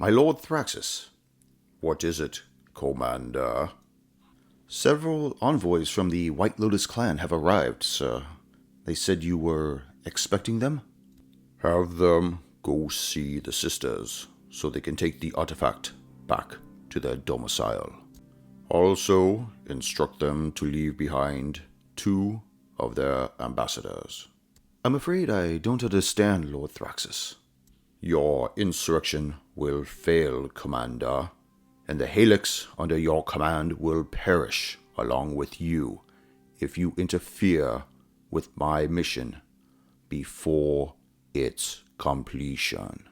My Lord Thraxus. What is it, Commander? Several envoys from the White Lotus clan have arrived, sir. They said you were expecting them? Have them go see the sisters, so they can take the artifact back to their domicile. Also, instruct them to leave behind 2 of their ambassadors. I'm afraid I don't understand, Lord Thraxus. Your insurrection will fail, Commander, and the Helix under your command will perish along with you if you interfere with my mission before its completion.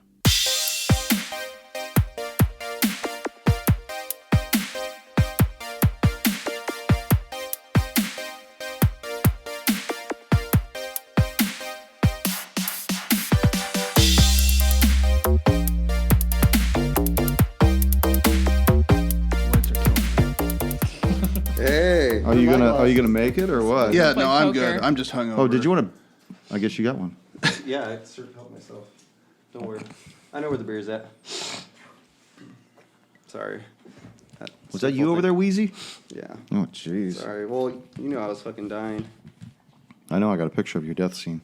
Are you gonna make it or what? Yeah, no, I'm good. I'm just hungover. Oh, did you want to? I guess you got one. Yeah, I sort of helped myself. Don't worry. I know where the beer's at. Sorry. Was that you over there, Wheezy? Yeah. Oh, jeez. Sorry. Well, you know I was fucking dying. I know. I got a picture of your death scene.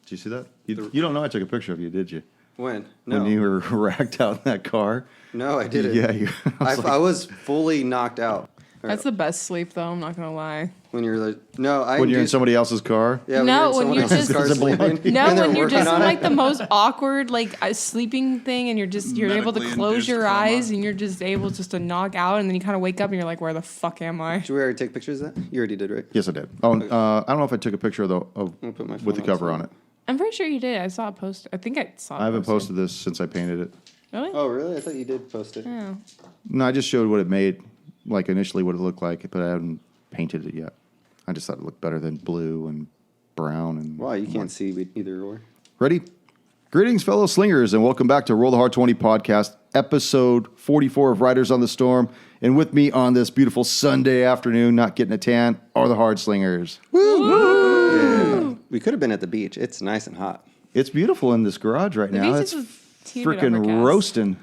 Did you see that? You don't know I took a picture of you, did you? When? No. When you were racked out in that car? No, I didn't. Yeah, I was fully knocked out. That's the best sleep, though. I'm not gonna lie. When you're like, no, when you're in somebody else's car. Yeah, when you're just sleeping. No, when you're just in like the most awkward sleeping thing, and you're able to close your eyes, and you're just able to knock out, and then you kind of wake up, and you're like, where the fuck am I? Did you already take pictures of that? You already did, right? Yes, I did. Oh, I don't know if I took a picture of with the cover on it. I'm pretty sure you did. I saw a post. I think I saw. I haven't posted this since I painted it. Really? Oh, really? I thought you did post it. Yeah. No, I just showed what it made, like initially what it looked like, but I haven't painted it yet. I just thought it looked better than blue and brown and. Wow, you can't see either or. Ready? Greetings, fellow slingers, and welcome back to Roll the Hard 20 podcast, episode 44 of Riders on the Storm. And with me on this beautiful Sunday afternoon, not getting a tan, are the Hard Slingers. Woo! Yeah. We could have been at the beach. It's nice and hot. It's beautiful in this garage right now. It's freaking roasting.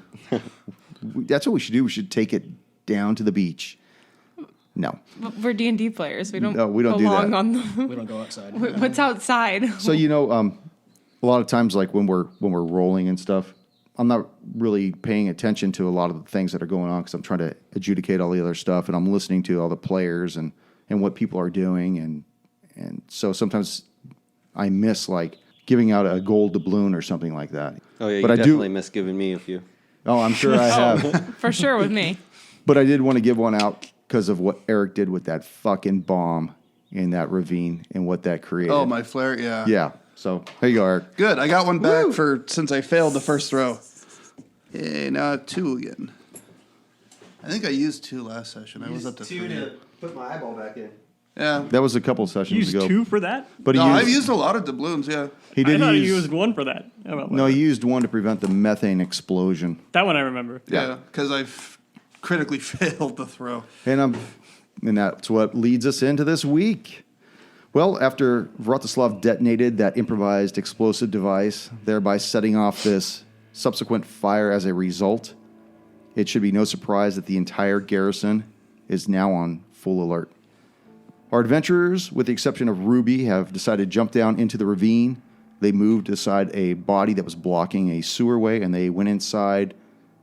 That's what we should do. We should take it down to the beach. No. We're D&D players. We don't. No, we don't do that. We don't go outside. What's outside? So a lot of times, like when we're rolling and stuff, I'm not really paying attention to a lot of the things that are going on because I'm trying to adjudicate all the other stuff, and I'm listening to all the players and what people are doing, and so sometimes I miss like giving out a gold doubloon or something like that. Oh yeah, but you definitely miss giving me a few. Oh, I'm sure I have. For sure with me. But I did want to give one out because of what Eric did with that fucking bomb in that ravine and what that created. Oh, my flare, yeah. Yeah. So here you go, Eric. Good. I got one back since I failed the first throw. Hey, now 2 again. I think I used 2 last session. I was up to 3. 2 to put my eyeball back in. Yeah. That was a couple sessions ago. You used 2 for that? But I've used a lot of doubloons, yeah. He did I thought he used 1 for that. No, he used 1 to prevent the methane explosion. That one I remember. Yeah, because I've critically failed the throw. And that's what leads us into this week. Well, after Vratislav detonated that improvised explosive device, thereby setting off this subsequent fire as a result, it should be no surprise that the entire garrison is now on full alert. Our adventurers, with the exception of Ruby, have decided to jump down into the ravine. They moved aside a body that was blocking a sewerway, and they went inside,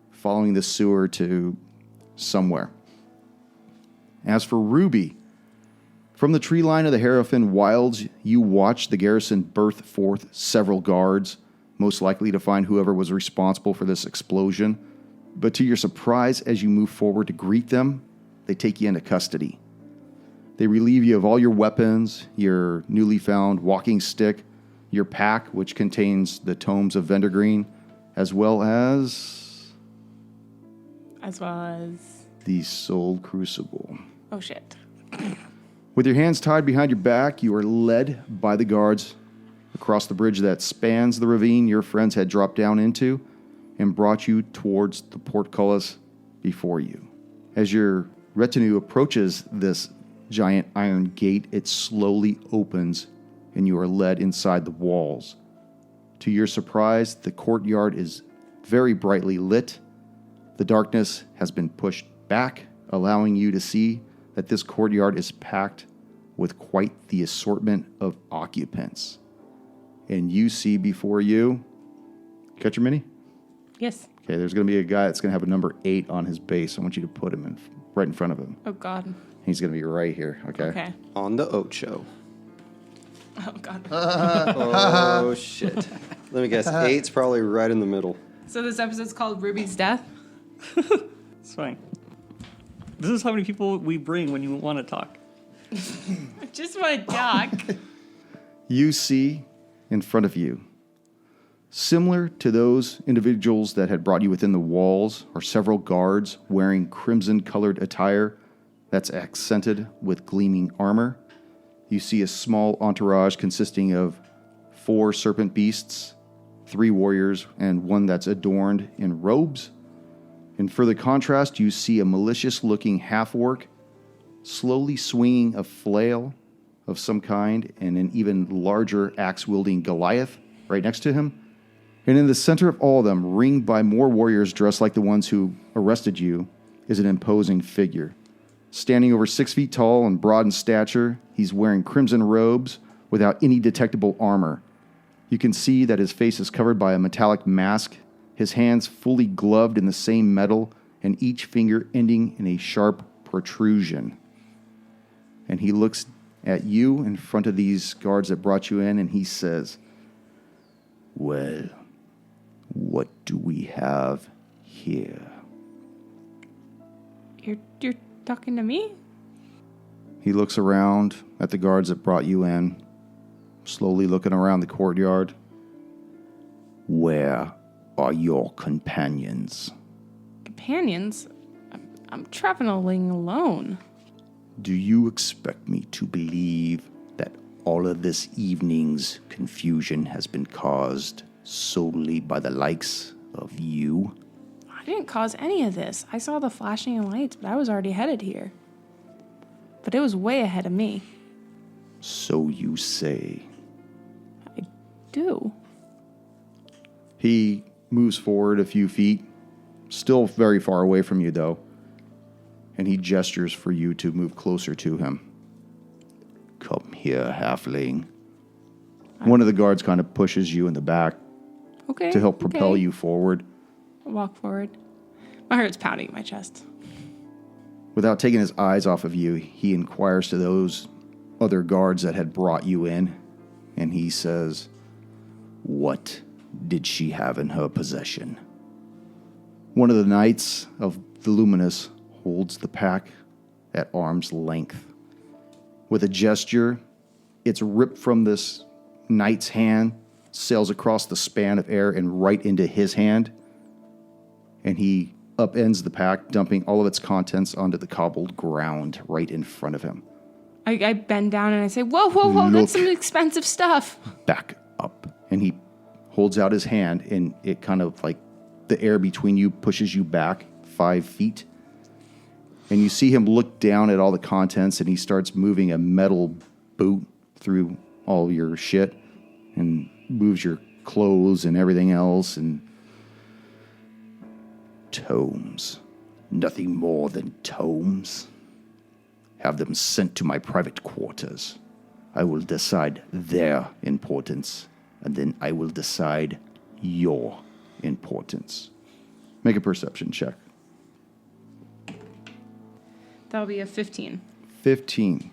following the sewer to somewhere. As for Ruby, from the tree line of the Harrowfin Wilds, you watch the garrison birth forth several guards, most likely to find whoever was responsible for this explosion. But to your surprise, as you move forward to greet them, they take you into custody. They relieve you of all your weapons, your newly found walking stick, your pack, which contains the tomes of Vendergreen, as well as the Soul Crucible. Oh, shit. With your hands tied behind your back, you are led by the guards across the bridge that spans the ravine your friends had dropped down into and brought you towards the portcullis before you. As your retinue approaches this giant iron gate, it slowly opens and you are led inside the walls. To your surprise, the courtyard is very brightly lit. The darkness has been pushed back, allowing you to see that this courtyard is packed with quite the assortment of occupants. And you see before you, catch your mini? Yes. Okay, there's going to be a guy that's going to have a number 8 on his base. I want you to put him right in front of him. Oh, God. He's going to be right here, okay? Okay. On the Ocho. Oh, God. Oh, shit. Let me guess. 8's probably right in the middle. So this episode's called Ruby's Death? It's fine. This is how many people we bring when you want to talk. I just want to talk. You see in front of you, similar to those individuals that had brought you within the walls, are several guards wearing crimson-colored attire that's accented with gleaming armor. You see a small entourage consisting of 4 serpent beasts, 3 warriors, and 1 that's adorned in robes. In further contrast, you see a malicious-looking half-orc slowly swinging a flail of some kind and an even larger axe-wielding Goliath right next to him. And in the center of all of them, ringed by more warriors dressed like the ones who arrested you, is an imposing figure. Standing over 6 feet tall and broad in stature, he's wearing crimson robes without any detectable armor. You can see that his face is covered by a metallic mask, his hands fully gloved in the same metal, and each finger ending in a sharp protrusion. And he looks at you in front of these guards that brought you in, and he says, "Well, what do we have here?" You're talking to me? He looks around at the guards that brought you in, slowly looking around the courtyard. "Where are your companions?" Companions? I'm traveling alone. Do you expect me to believe that all of this evening's confusion has been caused solely by the likes of you? I didn't cause any of this. I saw the flashing lights, but I was already headed here. But it was way ahead of me. So you say. I do. He moves forward a few feet, still very far away from you, though, and he gestures for you to move closer to him. "Come here, halfling." One of the guards kind of pushes you in the back Okay. to help propel okay. you forward. I'll walk forward. My heart's pounding in my chest. Without taking his eyes off of you, he inquires to those other guards that had brought you in, and he says, "What did she have in her possession?" One of the knights of the Luminous holds the pack at arm's length. With a gesture, it's ripped from this knight's hand, sails across the span of air and right into his hand, and he upends the pack, dumping all of its contents onto the cobbled ground right in front of him. I bend down and I say, whoa, that's some Look. expensive stuff. Back up. And he holds out his hand, and it kind of like the air between you pushes you back 5 feet. And you see him look down at all the contents, and he starts moving a metal boot through all your shit and moves your clothes and everything else. And tomes. Nothing more than tomes. Have them sent to my private quarters. I will decide their importance, and then I will decide your importance. Make a perception check. That'll be a 15. 15.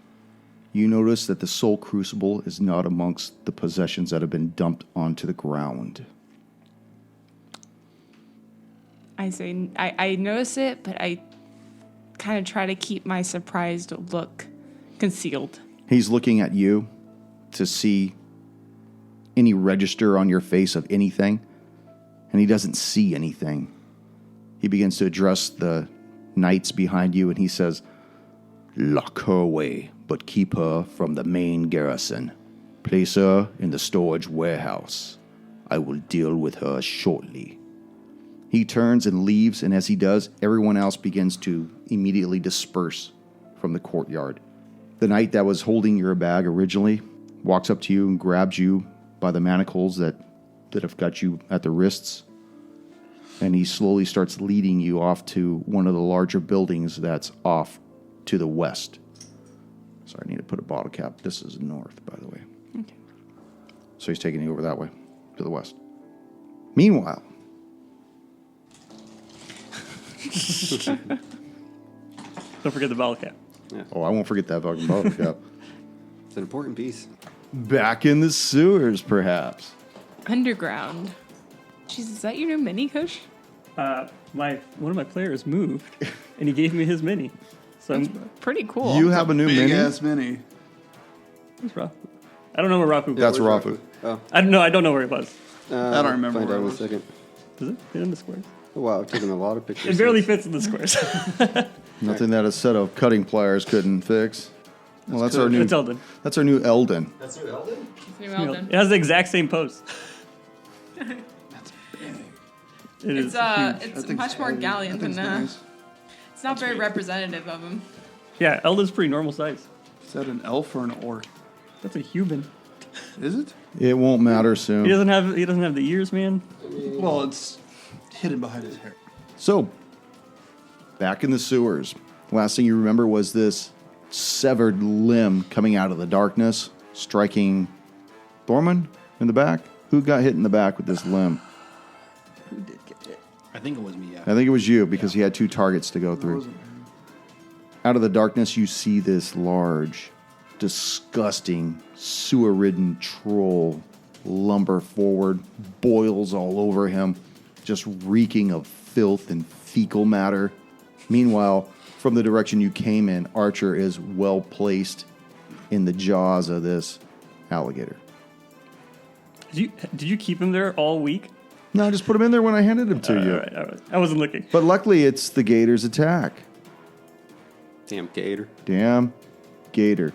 You notice that the soul crucible is not amongst the possessions that have been dumped onto the ground. I say, I notice it, but I kind of try to keep my surprised look concealed. He's looking at you to see any register on your face of anything, and he doesn't see anything. He begins to address the knights behind you, and he says, "Lock her away, but keep her from the main garrison. Place her in the storage warehouse. I will deal with her shortly." He turns and leaves, and as he does, everyone else begins to immediately disperse from the courtyard. The knight that was holding your bag originally walks up to you and grabs you by the manacles that have got you at the wrists. And he slowly starts leading you off to one of the larger buildings that's off to the west. Sorry, I need to put a bottle cap. This is north, by the way. Okay. So he's taking you over that way, to the west. Meanwhile... Don't forget the bottle cap. Oh, I won't forget that fucking bottle cap. It's an important piece. Back in the sewers, perhaps. Underground. Jeez, is that your new mini, Kush? One of my players moved, and he gave me his mini. So I'm Pretty cool. You have a new Big mini? ass mini. Where's Rafu? I don't know where Rafu. That's Where's Rafu. Oh, I don't know where he was. I don't remember Find where out it in a was. second. Does it fit in the squares? Oh, wow, I've taken a lot of pictures. It barely fits in the squares. Nothing that a set of cutting pliers couldn't fix. Well, that's our new. It's Eldon. That's our new Eldon. That's new Eldon? New Eldon. It has the exact same pose. That's big. It's That it's thing's much more heavy. gallant That than thing's nice. it's not very representative of him. Yeah, Eldon's pretty normal size. Is that an elf or an orc? That's a human. Is it? It won't matter He soon. doesn't have the ears, man. Well, it's hidden behind his hair. So, back in the sewers. Last thing you remember was this severed limb coming out of the darkness, striking Thorman in the back. Who got hit in the back with this limb? I think it was me, yeah. I think it was you because he had 2 targets to go through. Out of the darkness, you see this large, disgusting, sewer-ridden troll lumber forward, boils all over him, just reeking of filth and fecal matter. Meanwhile, from the direction you came in, Archer is well placed in the jaws of this alligator. Did you keep him there all week? No, I just put him in there when I handed him to you. All right. I wasn't looking. But luckily, it's the gator's attack. Damn gator. Damn gator.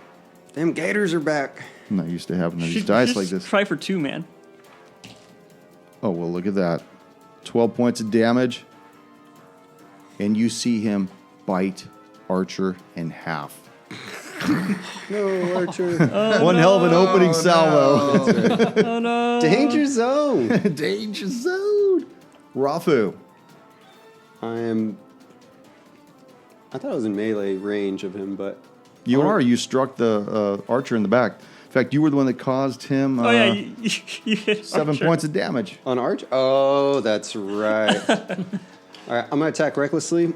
Damn gators are back. I'm not used to having these Should dice just like this. Try for 2, man. Oh, well, look at that. 12 points of damage. And you see him bite Archer in half. No, Archer. One hell of an opening salvo. Oh no! Danger zone. Danger zone. Rafu. I thought I was in melee range of him, but You are. You struck the Archer in the back. In fact, you were the one that caused him Oh yeah, you hit 7 Archer. points of damage. on Arch? Oh, that's right. All right, I'm gonna attack recklessly.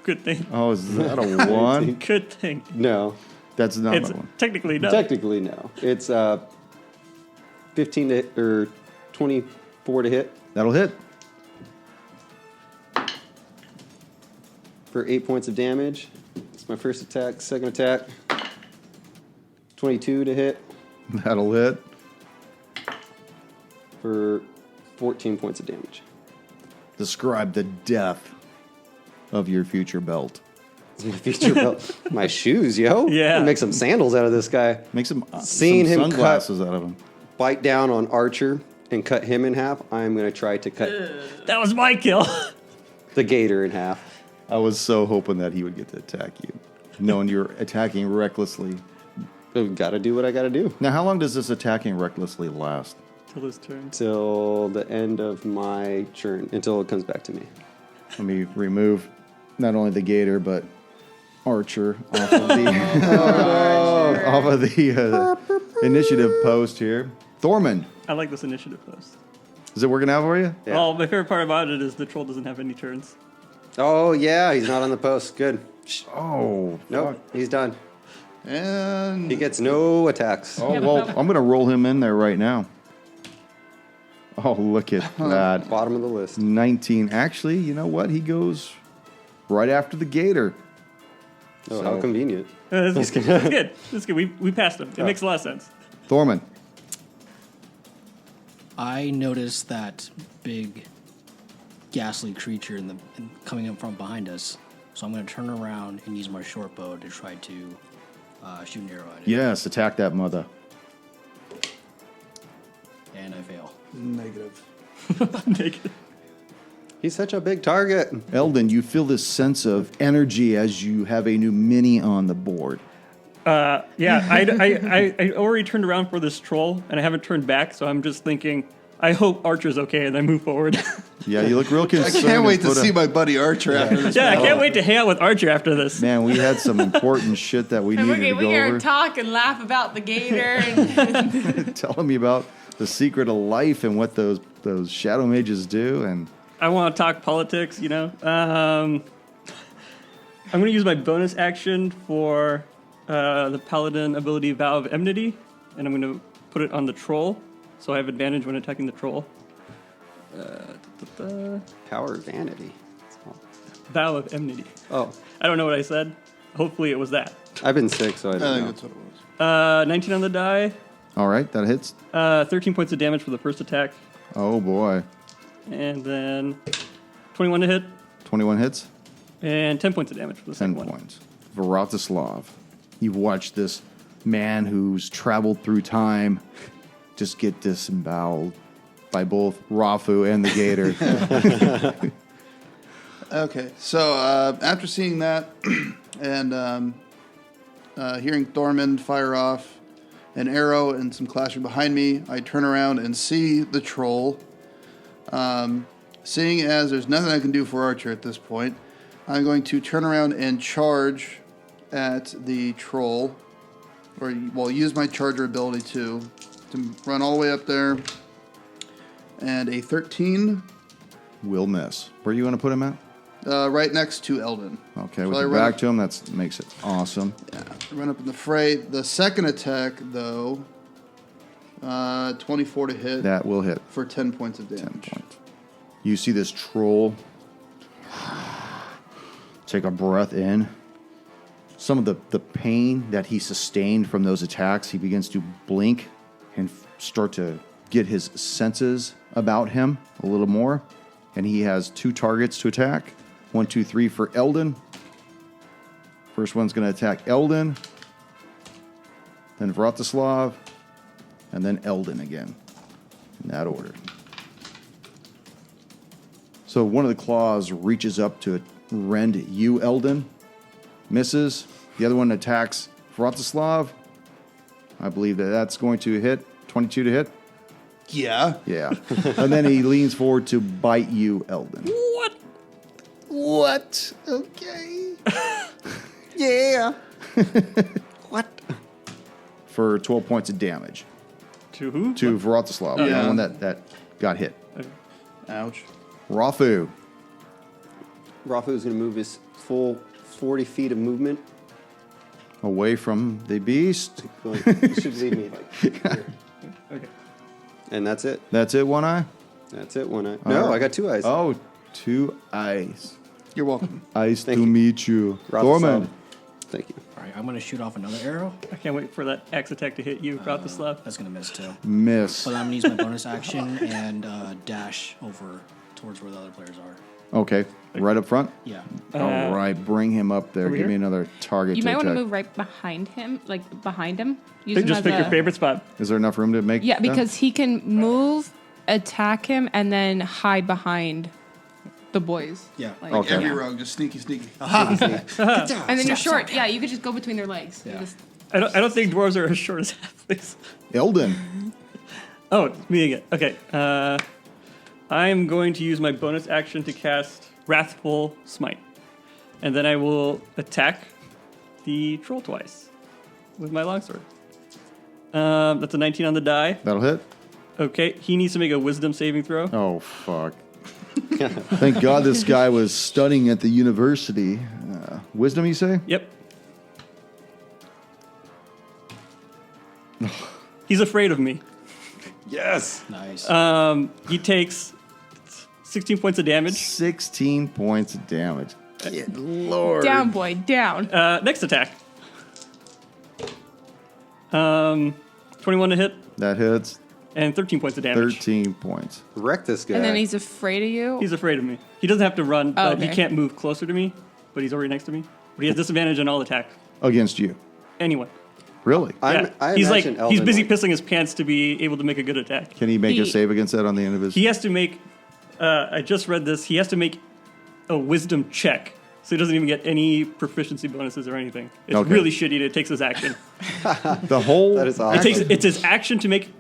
Good thing. Oh, is that a 1? Good thing. No, That's not It's a 1. technically no. technically no. It's 15 to or 24 to hit That'll hit. for 8 points of damage. It's my first attack. Second attack, 22 to hit That'll hit. for 14 points of damage. Describe the death of your future belt. It's my future belt. My shoes, yo. Yeah. Make some sandals out of this guy. Make some, Seeing some him sunglasses out of him. Bite down on Archer and cut him in half. I'm going to try to cut That was my kill. the gator in half. I was so hoping that he would get to attack you, knowing you're attacking recklessly. Got to do what I got to do Now, how long does this attacking recklessly last? Till his turn. till the end of my turn, until it comes back to me. Let me remove not only the gator, but Archer off of the, off of the initiative post here. Thorman, I like this initiative post. is it working out for you? Yeah. Oh, my favorite part about it is the troll doesn't have any turns. Oh, yeah, he's not on the post. Good. Oh, Nope, he's done. And He gets no attacks. Oh, well, I'm going to roll him in there right now. Oh, look at that. Bottom of the list. 19. Actually, you know what? He goes right after the gator. Oh, So- how convenient. It's good. It's good. We passed him. It makes a lot of sense. Thorman. I noticed that big, ghastly creature coming up from behind us. So I'm going to turn around and use my short bow to try to shoot an arrow at it. Yes, attack that mother. And I fail. negative. Naked. He's such a big target. Eldon, you feel this sense of energy as you have a new mini on the board. Yeah, I already turned around for this troll, and I haven't turned back, so I'm just thinking, I hope Archer's okay, and I move forward. Yeah, you look real I concerned. can't wait to and put see my buddy Archer after this. yeah, I can't wait to hang out with Archer after this. Man, we had some important shit that we needed to we go gotta over. talk and laugh about the gator. And Telling me about the secret of life and what those shadow mages do, and I want to talk politics, you know. I'm going to use my bonus action for the Paladin ability Vow of Enmity, and I'm going to put it on the troll, so I have advantage when attacking the troll. Power of vanity. Vow of Enmity. Oh, I don't know what I said. Hopefully it was that. I've been sick, so I I don't think know. that's what it was. 19 on the die, all right, that hits. 13 points of damage for the first attack, Oh boy, and then 21 to hit, 21 hits, and 10 points of damage for the 10 second one. points. Vratislav, you've watched this man who's traveled through time just get disemboweled by both Rafu and the Gator. Okay, so after seeing that and hearing Thormund fire off an arrow and some clashing behind me, I turn around and see the troll. Seeing as there's nothing I can do for Archer at this point, I'm going to turn around and charge at the troll, or well, use my charger ability to run all the way up there. And a 13, Will miss. Where are you going to put him at? right next to Eldon. Okay, So with I your run back up- to him, that makes it awesome. Yeah, run up in the fray. The second attack, though, 24 to hit That will hit. for 10 points of 10 damage. points. You see this troll take a breath in. Some of the pain that he sustained from those attacks, he begins to blink and start to get his senses about him a little more. And he has 2 targets to attack. 1, 2, 3 for Eldon. First one's going to attack Eldon. Then Vratislav. And then Eldon again. In that order. So one of the claws reaches up to rend you, Eldon. Misses. The other one attacks Vratislav. I believe that's going to hit. 22 to hit. Yeah. Yeah. And then he leans forward to bite you, Eldon. What? Okay. Yeah. What? For 12 points of damage To who? to Vratislav, the yeah. one that got hit. Ouch. Rafu. Rafu's going to move his full 40 feet of movement. Away from the beast. You should leave me like here. Okay. And that's it. That's it, one eye? That's it. One eye. No, right. I got 2 eyes. Oh, 2 eyes. You're welcome. Eyes Thank to you. meet you. Vratislav. Thormund. Thank you. All right, I'm going to shoot off another arrow. I can't wait for that axe attack to hit you, Vratislav. That's going to miss too. Miss. But I'm going to use my bonus action and dash over towards where the other players are. Okay. Right up front? Yeah. All right. Bring him up there. over Give me here? another target you to might want to attack. move right behind him, like behind him. Use him Just as pick your a- favorite spot. Is there enough room to make Yeah, that? because he can move, attack him, and then hide behind the boys. Yeah. Like, Okay. Every yeah. rogue, just sneaky. And then you're short. Yeah, you could just go between their legs. You Yeah. just- I don't think dwarves are as short as halflings. Eldon. Oh, it's me again. Okay. I'm going to use my bonus action to cast Wrathful Smite. And then I will attack the troll twice with my longsword. That's a 19 on the die. That'll hit. Okay, he needs to make a wisdom saving throw. Oh, fuck. Thank God this guy was studying at the university. Wisdom, you say? Yep. He's afraid of me. Yes. Nice. He takes 16 points of damage. 16 points of damage. Good Lord. Down, boy, down. Next attack. 21 to hit That hits. and 13 points of damage. 13 points. Wreck this guy. And then he's afraid of you. He's afraid of me. He doesn't have to run, but he okay. can't move closer to me. But he's already next to me. But he has disadvantage on all attack. Against you. Anyway, Really? I he's like imagine he's Eldon, busy like- pissing his pants to be able to make a good attack. Can he make a He- save against that on the end of his? He has to make. I just read this. He has to make a wisdom check, so he doesn't even get any proficiency bonuses or anything. It's Okay. really shitty. It takes his action. The whole. That is awesome. It's his action to make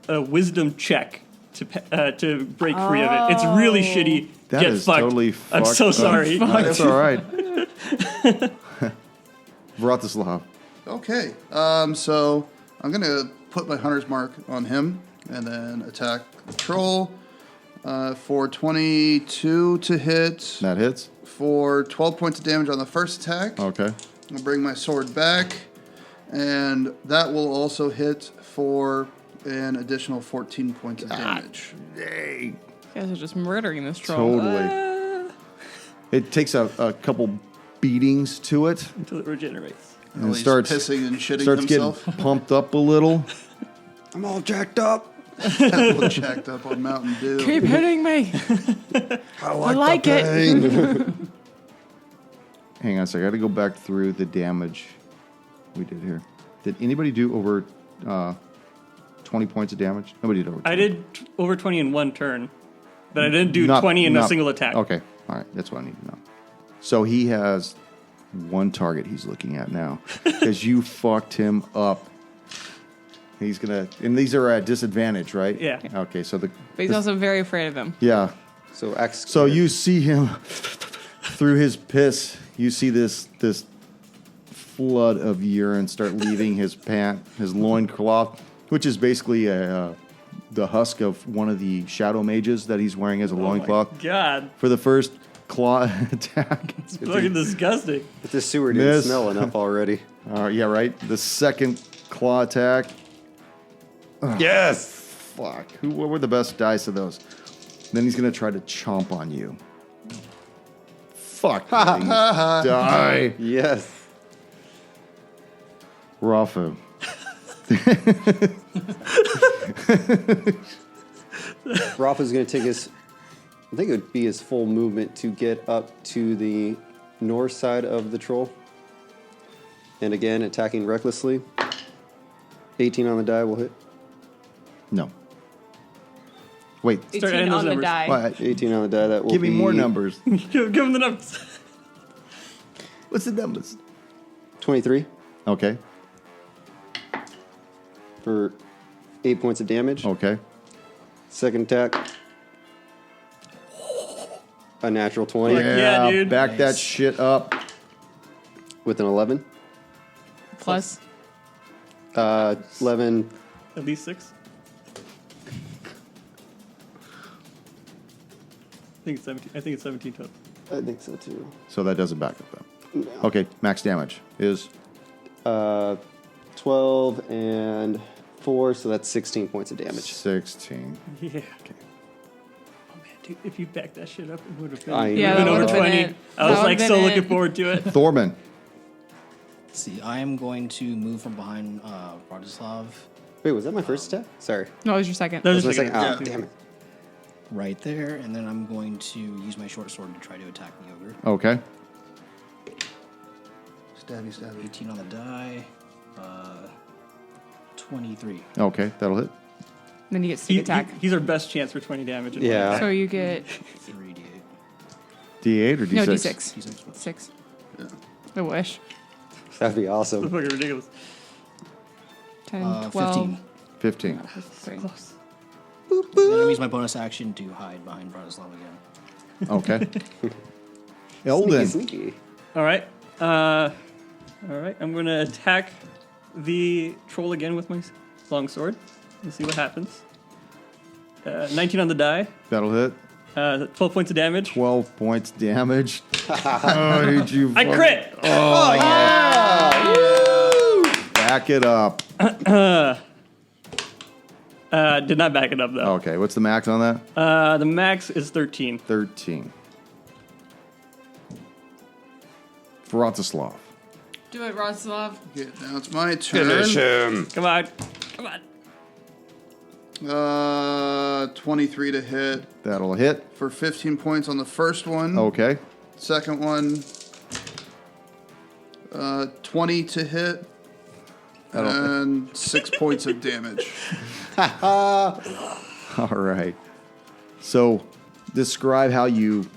a wisdom check to break free of it. It's really shitty. That Get is fucked. totally I'm fucked so up. sorry. That's all right. Vratislav. Okay. So I'm going to put my hunter's mark on him and then attack the troll for 22 to hit. That hits. For 12 points of damage on the first attack. Okay. I'll bring my sword back, and that will also hit for an additional 14 points of damage. You guys are just murdering this troll. Totally. It takes a couple beatings to it. Until it regenerates. And While it he's starts pissing and shitting starts himself. getting pumped up a little. I'm all jacked up. All jacked up on Mountain Dew. Keep hitting me. I like it. Hang on a second. I got to go back through the damage we did here. Did anybody do over 20 points of damage? Nobody did over 20. I did over 20 in one turn, but I didn't do Not- 20 in a not- single attack. Okay. All right. That's what I need to know. So he has one target he's looking at now because you fucked him up. He's going to, and these are at disadvantage, right? Yeah. Okay. So But he's also very afraid of them. yeah. So axe. So you see him through his piss. You see this flood of urine start leaving his his loincloth, which is basically the husk of one of the shadow mages that he's wearing as a loincloth. God, For the first claw attack. it's fucking disgusting. But this sewer didn't Miss. smell enough already. Yeah, right. The second claw attack. Yes. Fuck. What were the best dice of those? Then he's gonna try to chomp on you. Fuck. Die. Yes. Rafu. Rafa's going to take his, I think it would be his full movement to get up to the north side of the troll. And again, attacking recklessly. 18 on the die will hit. No. Wait. 18 18 on the numbers. die. What? 18 on the die, that will Give me more be numbers. Give him the numbers. What's the numbers? 23 Okay. for 8 points of damage. Okay. Second attack. A natural 20 Yeah, dude. Back that Nice. shit up. with an 11. Plus. 11. At least 6. I think it's 17 total. I think so too. So that doesn't back up then. Okay. Max damage is 12 and 4, so that's 16 points of damage. 16. Yeah. Okay. Oh man, dude, if you backed that shit up, it would have been, I Yeah, been that over would've been 20. it. I That was like would've so been looking it. forward to it. Thorman. Let's see, I am going to move from behind Bratislav Wait, was that my first attack? Sorry. No, it was your second. That That was was my just second. like, Oh, damn it. right there, and then I'm going to use my short sword to try to attack the ogre. Okay. Stabby, stabby. 18 on the die. 23. Okay. That'll hit. Then you get sneak attack. He's our best chance for 20 damage. Yeah. So you get 3d8. D8 or D6? no D6. D6 plus. 6. Yeah. I wish. That'd be It's awesome. fucking ridiculous. 10, 12. 15. 15. Great. And then I'm going to use my bonus action to hide behind Bratislav again. Okay. Elden. Sneaky. All right. All right. I'm going to attack the troll again with my long sword and see what happens. 19 on the die. That'll hit. 12 points of damage. 12 points damage. Oh, did you I crit. back it up? Did not back it up though. Okay. What's the max on that? The max is 13. 13. Vratislav. Do it, Roslav. Okay, now it's my turn. Come on. Come on. 23 to hit That'll hit. for 15 points on the first one. Okay. Second one, 20 to hit. And 6 points of damage. All right. So, describe how you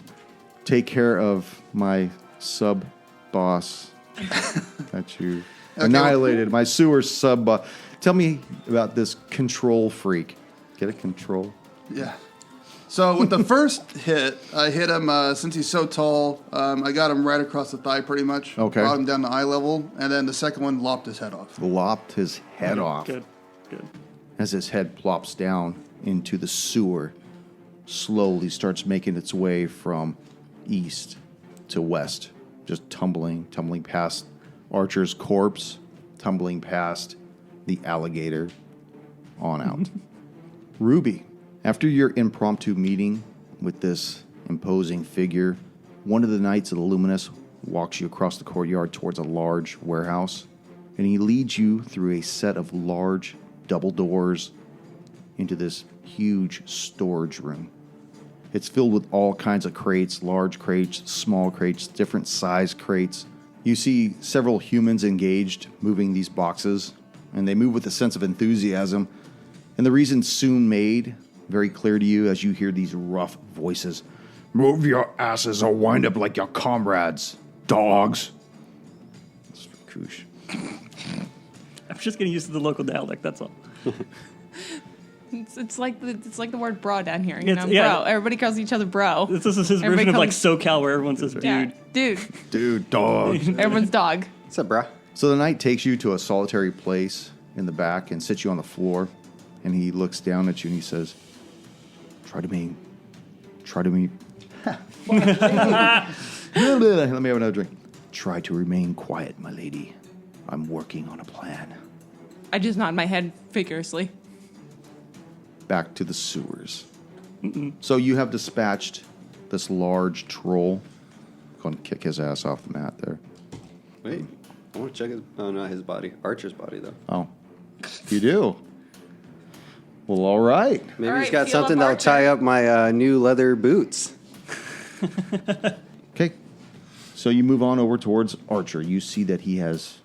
take care of my sub boss that you annihilated. My sewer sub boss. Tell me about this control freak. Get a control? Yeah. So with the first hit, I hit him, since he's so tall, I got him right across the thigh pretty much. Okay. Brought him down to eye level, and then the second one lopped his head off. Lopped his head off. Good. As his head plops down into the sewer, slowly starts making its way from east to west, just tumbling past Archer's corpse, tumbling past the alligator on out. Ruby, after your impromptu meeting with this imposing figure, one of the Knights of the Luminous walks you across the courtyard towards a large warehouse, and he leads you through a set of large double doors into this huge storage room. It's filled with all kinds of crates, large crates, small crates, different size crates. You see several humans engaged moving these boxes, and they move with a sense of enthusiasm. And the reason soon made very clear to you as you hear these rough voices. Move your asses or wind up like your comrades, dogs. That's for Koosh. I'm just getting used to the local dialect. That's all. It's like the word bro down here. You It's- know, yeah. bro. Everybody calls each other bro. This is his Everybody version of like comes- SoCal where everyone says dude. Yeah, dude. Dude, dogs. Everyone's dog. What's up, brah? So the knight takes you to a solitary place in the back and sits you on the floor, and he looks down at you and he says, Try to me. Let me have another drink. Try to remain quiet, my lady. I'm working on a plan. I just nod my head vigorously. Back to the sewers. So you have dispatched this large troll. Going to kick his ass off the mat there. Wait, I want to check his. Oh, not his body. Archer's body, though. Oh, you do? Well, all right. Maybe All he's right, got feel up something that'll Archer. tie up my new leather boots. Okay. So you move on over towards Archer. You see that he has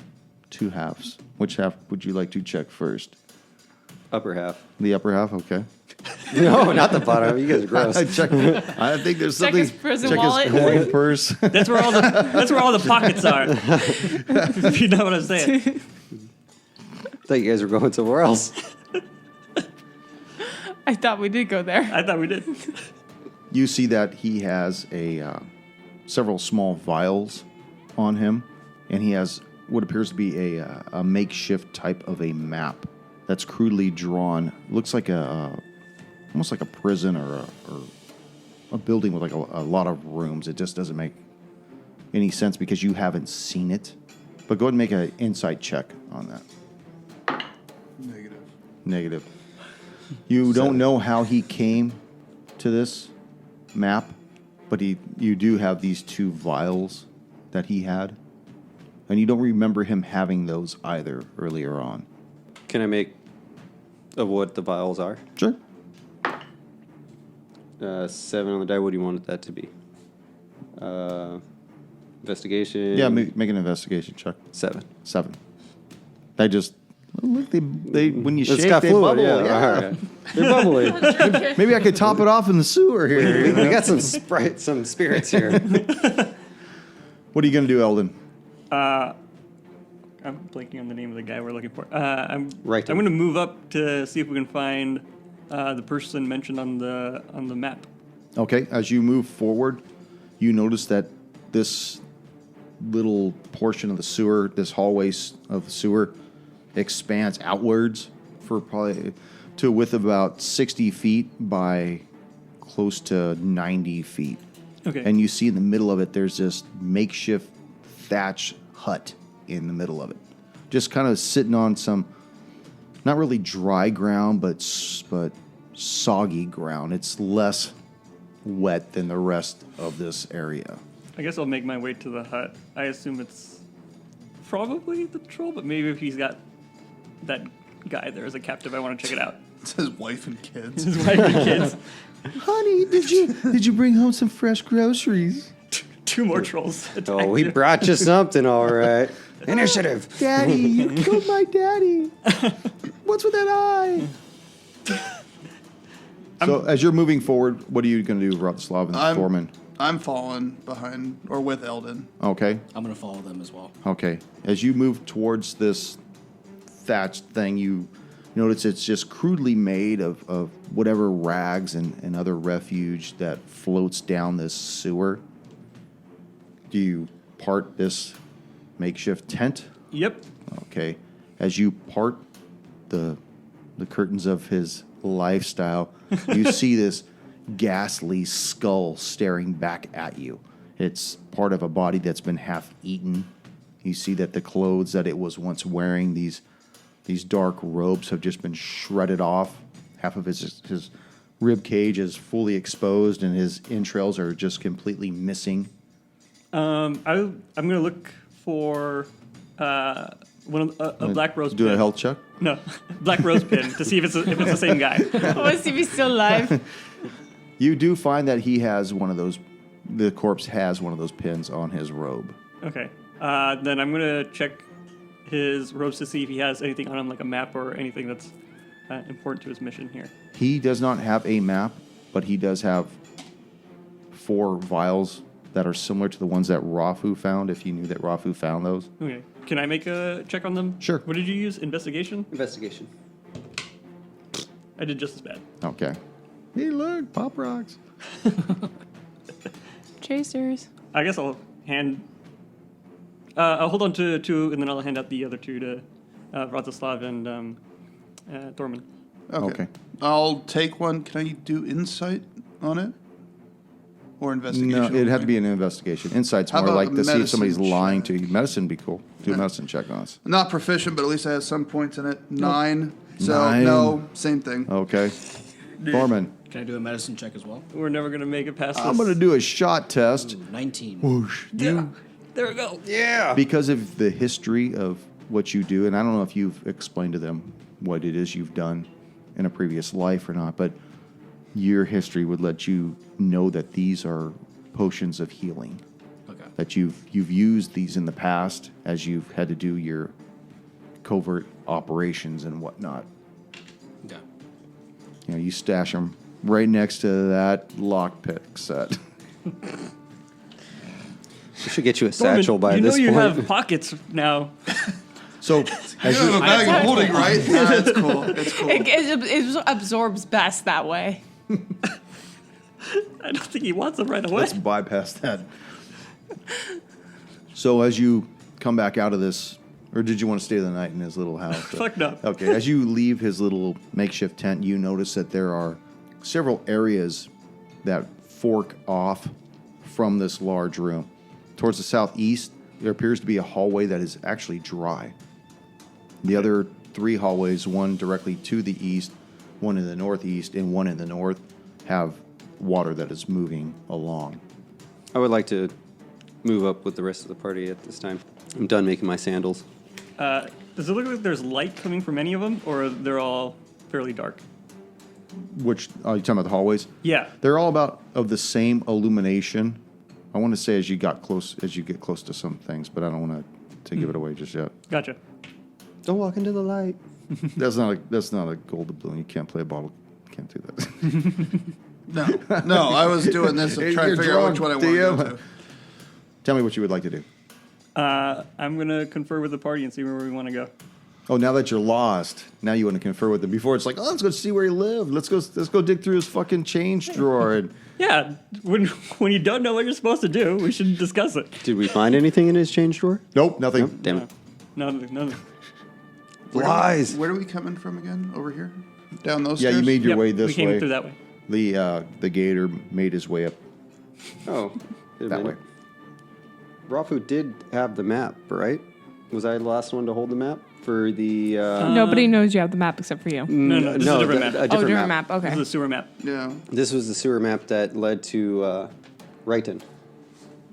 two halves. Which half would you like to check first? Upper half. The upper half? Okay. No, not the bottom. You guys are gross. I think there's Check something. his prison check wallet. his coin purse. That's where all the pockets are. If you know what I'm saying. I thought you guys were going somewhere else. I thought we did go there. I thought we did. You see that he has several small vials on him, and he has what appears to be a makeshift type of a map that's crudely drawn. Looks like almost like a prison or a building with like a lot of rooms. It just doesn't make any sense because you haven't seen it. But go ahead and make an insight check on that. Negative. You don't know how he came to this map, but you do have these two vials that he had, and you don't remember him having those either earlier on. Can I make of what the vials are? Sure. 7 on the die. What do you want that to be? Investigation. Yeah, make an investigation check. 7. 7. They just look. They when you It's shake, got they fluid. bubble. Yeah. All right. They're bubbly. Maybe I could top it off in the sewer here. We got some Sprite, some spirits here. What are you gonna do, Eldon? I'm blanking on the name of the guy we're looking for. I'm Right. going to move up to see if we can find the person mentioned on the map. Okay, as you move forward, you notice that this little portion of the sewer, this hallway of the sewer, expands outwards for probably to a width of about 60 feet by close to 90 feet. Okay. And you see in the middle of it, there's this makeshift thatch hut in the middle of it. Just kind of sitting on some, not really dry ground, but soggy ground. It's less wet than the rest of this area. I guess I'll make my way to the hut. I assume it's probably the troll, but maybe if he's got that guy there as a captive, I want to check it out. It's his wife and kids. His wife and kids. Honey, did you bring home some fresh groceries? 2 more trolls. Oh, we brought you something, all right. Initiative. Daddy, you killed my daddy. What's with that eye? So as you're moving forward, what are you going to do, Vratislav and Thorman? I'm following behind or with Eldon. Okay. I'm going to follow them as well. Okay. As you move towards this thatched thing, you You notice it's just crudely made of whatever rags and other refuge that floats down this sewer. Do you part this makeshift tent? Yep. Okay. As you part the curtains of his lifestyle, you see this ghastly skull staring back at you. It's part of a body that's been half eaten. You see that the clothes that it was once wearing, these dark robes, have just been shredded off. Half of his rib cage is fully exposed, and his entrails are just completely missing. I'm gonna look for a black rose. Do pin. a health check. No, black rose pin to see if it's the same guy. I want to see if he's still alive. You do find that he has one of those. The corpse has one of those pins on his robe. Okay. Then I'm gonna check his robes to see if he has anything on him, like a map or anything that's important to his mission here. He does not have a map, but he does have 4 vials that are similar to the ones that Rafu found, if you knew that Rafu found those. Okay. Can I make a check on them? Sure. What did you use? Investigation? Investigation. I did just as bad. Okay. Hey, look, Pop Rocks. Chasers. I guess I'll I'll hold on to 2, and then I'll hand out the other 2 to Vratislav and Thorman. Okay. I'll take one. Can I do insight on it? Or investigation? No, it'd have to be an investigation. Insight's How more about like to see if medicine somebody's lying check? to you. Medicine would be cool. Do a medicine check on us. I'm not proficient, but at least I have some points in it. 9. So, 9. no, same thing. Okay. Thorman, Can I do a medicine check as well? We're never gonna make it past this. I'm going to do a shot test. 19. Whoosh. You, There we go. because of the history of what you do, and I don't know if you've explained to them what it is you've done in a previous life or not, but your history would let you know that these are potions of healing. Okay. That you've used these in the past as you've had to do your covert operations and whatnot. Okay. You know, you stash them right next to that lockpick set. We should get you a Thorman, satchel by you this know you point. have pockets now. So, as You have a you, bag of holding, right? Yeah, that's cool. That's cool. It absorbs best that way. I don't think he wants them right away. let's bypass that. So, as you come back out of this, or did you want to stay the night in his little house? Fuck no. Okay, as you leave his little makeshift tent, you notice that there are several areas that fork off from this large room. Towards the southeast, there appears to be a hallway that is actually dry. The other 3 hallways, one directly to the east, one in the northeast, and one in the north, have water that is moving along. I would like to move up with the rest of the party at this time. I'm done making my sandals. Does it look like there's light coming from any of them, or they're all fairly dark? Which, are you talking about the hallways? Yeah. They're all about of the same illumination. I want to say as you get close to some things, but I don't want to give it away just yet. Gotcha. Don't walk into the light. That's not a golden balloon. You can't play a bottle. You can't do that. No, I was doing this to try to You're figure out which drunk, one I wanted to DM. go to. Tell me what you would like to do. I'm gonna confer with the party and see where we want to go. Oh, now that you're lost, now you want to confer with him. Before it's like, oh, let's go see where he lived. Let's go dig through his fucking change drawer. And Yeah, when you don't know what you're supposed to do, we should discuss it. Did we find anything in his change drawer? nope, nothing. Damn it. No. Lies. Where are we coming from again? Over here? Down those Yeah, stairs? you made your Yep, way we this came way. through that way. The gator made his way up Oh. wait a that way. minute. Rafu did have the map, right? Was I the last one to hold the map for the? Nobody knows you have the map except for you. No, this is a different map. A Oh, different different map. map. This Okay. is a sewer map. Yeah. This was the sewer map that led to Righton.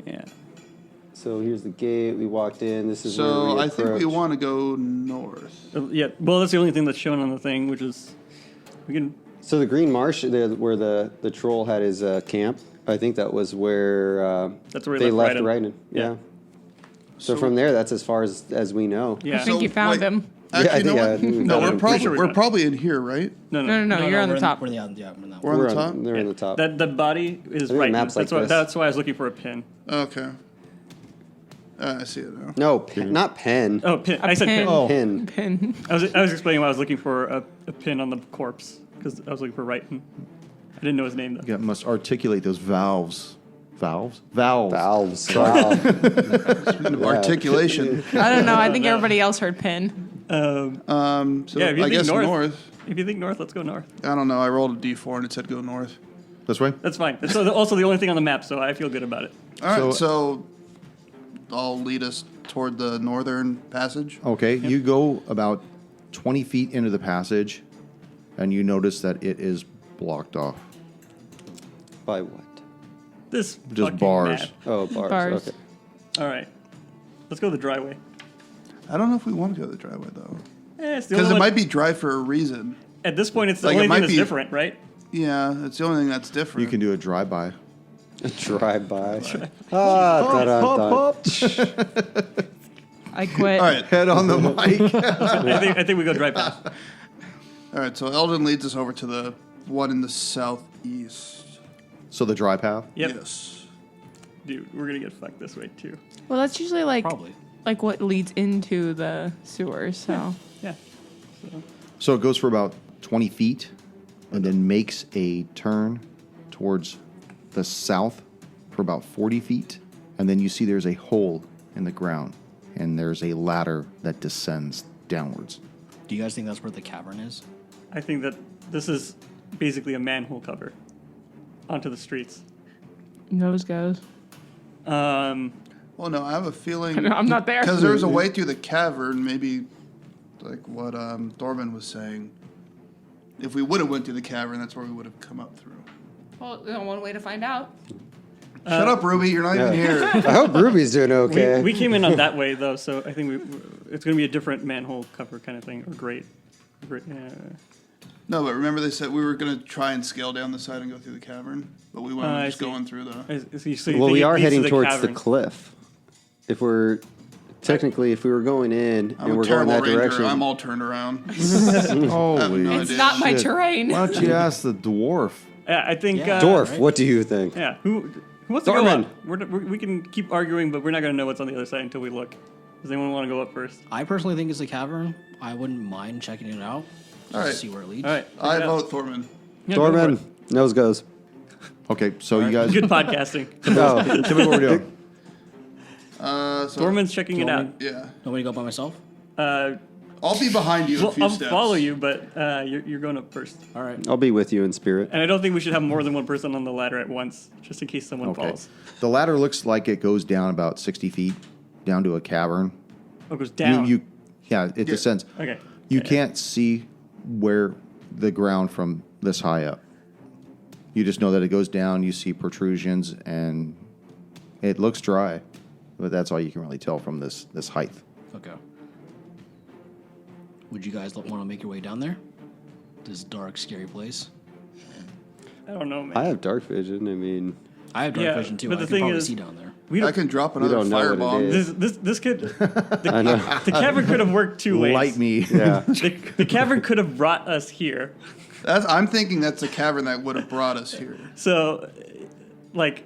Yeah. So here's the gate. We walked in. This is So where we I think we approach. want to go north. Yeah. Well, that's the only thing that's shown on the thing, which is we can. So the Green Marsh, where the troll had his camp, I think that was where That's where he they left left Righton. Righton. Yeah. Yeah. So from there, that's as far as we know. Yeah. I think you found wait, him. Actually, I you know think- what? I think we No, found we're him. probably Pretty sure we we're got probably in here, right? No. No, you're on the top. We're on the we're on that We're one. on the top. They're on the top. That the body is think the right. map's That's like why. this. That's why I was looking for a pin. Okay. I see it now. No, not pen. Oh, pin. I said pin. Oh. Pin. Pin. I was explaining why I was looking for a pin on the corpse because I was looking for Wrighton. I didn't know his name though. You must articulate those valves. Valves? Valves. Wow. Articulation. I don't know. I think everybody else heard pin. So Yeah, if you I think guess north. north. If you think north, let's go north. I don't know. I rolled a d4 and it said go north. This way? That's fine. It's also the only thing on the map, so I feel good about it. All right, So- so I'll lead us toward the northern passage. Okay, you go about 20 feet into the passage, and you notice that it is blocked off. By what? This Just fucking bars. map. Oh, bars. Bars. Okay. All right, let's go the dry way. I don't know if we want to go the dry way, though. It's the Because only it one- might be dry for a reason. At this point, it's the Like, it only might thing that's be- different, right? Yeah, it's the only thing that's different. You can do a drive-by. Drive-by. Dun. I quit. All right. Head on the mic. I think we go dry path. All right, so Eldon leads us over to the one in the southeast. So the dry path? Yep. Yes. Dude, we're gonna get fucked this way too. Well, that's usually like Probably. what leads into the sewers. So Yeah. So it goes for about 20 feet and then makes a turn towards the south for about 40 feet. And then you see there's a hole in the ground and there's a ladder that descends downwards. Do you guys think that's where the cavern is? I think that this is basically a manhole cover onto the streets. nose goes. Well, no, I have a feeling. I'm not there. Because there's a way through the cavern, maybe like what Thorman was saying. If we would have went through the cavern, that's where we would have come up through. Well, one way to find out. Shut up, Ruby. You're not even here. I hope Ruby's doing okay. We came in on that way though, so I think it's gonna be a different manhole cover kind of thing or grate. No, but remember they said we were going to try and scale down the side and go through the cavern, but we went I just see. going through the. So you Well, think we it are leads to heading towards cavern. the cliff. If we're technically, if we were going in I'm and a we're going terrible that ranger. direction, I'm all turned around. Holy no It's idea. not my shit. terrain. Why don't you ask the dwarf? Yeah, I think Yeah. Dwarf, right. what do you think? Yeah, who wants to Thorman. go up? We can keep arguing, but we're not gonna know what's on the other side until we look. Does anyone want to go up first? I personally think it's a cavern. I wouldn't mind checking it out. Just All right. to see where it leads. All right, I check it out. vote Thorman. Yeah, go for Thorman, it. nose goes. Okay, so you guys Good podcasting. No. tell me what we're doing. So, Thorman's checking it out. Yeah. Want me to go by myself? I'll be behind you a Well, few I'll steps. follow you, but you're going up first. All right. I'll be with you in spirit. And I don't think we should have more than one person on the ladder at once, just in case someone Okay. falls. The ladder looks like it goes down about 60 feet down to a cavern. Oh, it goes down. It descends. Okay. You can't see where the ground from this high up. You just know that it goes down. You see protrusions, and it looks dry, but that's all you can really tell from this height. Okay. Would you guys want to make your way down there? This dark, scary place. I don't know, man. I have dark vision. I mean, I have dark Yeah, vision too. but I the could thing probably is- see down there. we I don't. can drop another don't know what it firebomb. is. This could. I know. The cavern could have worked two ways. Light me. Yeah. The cavern could have brought us here. I'm thinking that's a cavern that would have brought us here. So, like,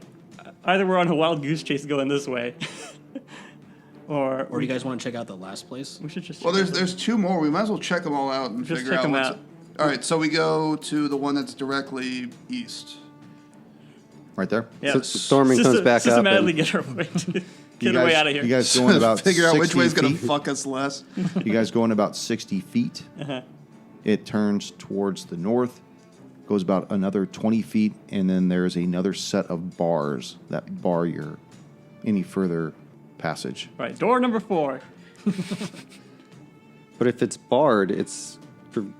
either we're on a wild goose chase going this way, or Or do you guys want to check out the last place? we should just. Well, there's two more. We might as well check them all out and Just figure check out them what's. out. All right, so we go to the one that's directly east. Right there. Yeah. So Thorman comes back up. Systematically And, get our way, You get our way guys- out of here. You guys going about figure out which 60 way's going to feet? fuck us less. You guys going about 60 feet. Uh-huh. It turns towards the north, goes about another 20 feet, and then there's another set of bars that bar your any further passage. Right, door number 4. but if it's barred, it's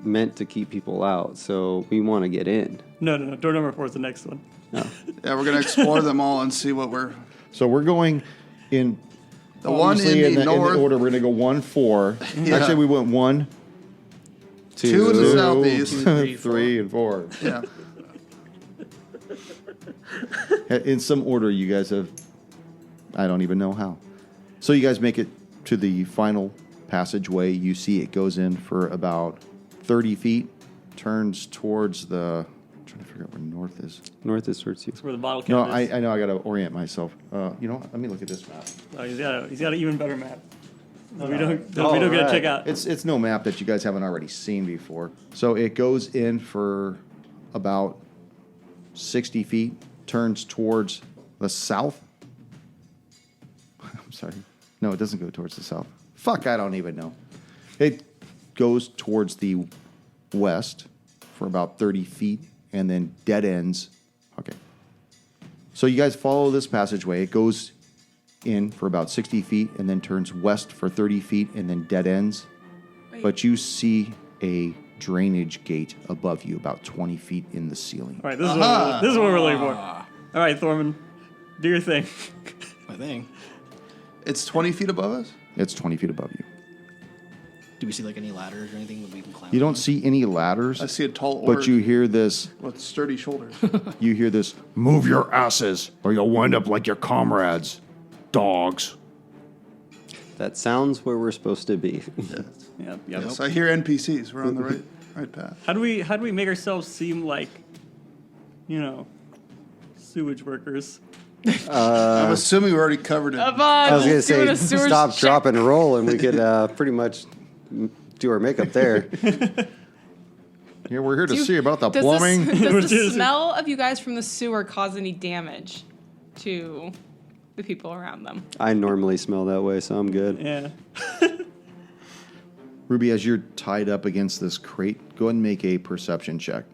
meant to keep people out. So we want to get in. No, door number 4 is the next one. Yeah, we're going to explore them all and see what we're. So we're going in. The one obviously in the north. In the order, we're going to go 1, 4. Yeah. Actually, we went 1, Two to the southeast. 3, and 4. Yeah. In some order, you guys have. I don't even know how. So you guys make it to the final passageway. You see it goes in for about 30 feet, turns towards the. trying to figure out where north is. North is towards you. That's where the bottle No, cap is. I know. I got to orient myself. You know what? Let me look at this map. Oh, he's got an even better map. We don't get to check out. It's no map that you guys haven't already seen before. So it goes in for about 60 feet, turns towards the south. I'm sorry. No, it doesn't go towards the south. Fuck, I don't even know. It goes towards the west for about 30 feet and then dead ends. Okay. So you guys follow this passageway. It goes in for about 60 feet and then turns west for 30 feet and then dead ends. Wait. But you see a drainage gate above you about 20 feet in the ceiling. All right, this is what we're looking for. All right, Thorman, do your thing. I think. It's 20 feet above us? It's 20 feet above you. Do we see like any ladders or anything that we can climb? You don't on? see any ladders, I see a tall orc but you hear this. with sturdy shoulders. You hear this. Move your asses, or you'll wind up like your comrades, dogs. That sounds where we're supposed to be. Yep. Yes, I hear NPCs. We're on the right path. How do we make ourselves seem like, sewage workers? I'm assuming we're already covered in. I was going to say, stop, drop, and roll, and we could pretty much do our makeup there. Yeah, we're here to see about the Does plumbing. Does the smell of you guys from the sewer cause any damage to the people around them? I normally smell that way, so I'm good. Yeah. Ruby, as you're tied up against this crate, go ahead and make a perception check.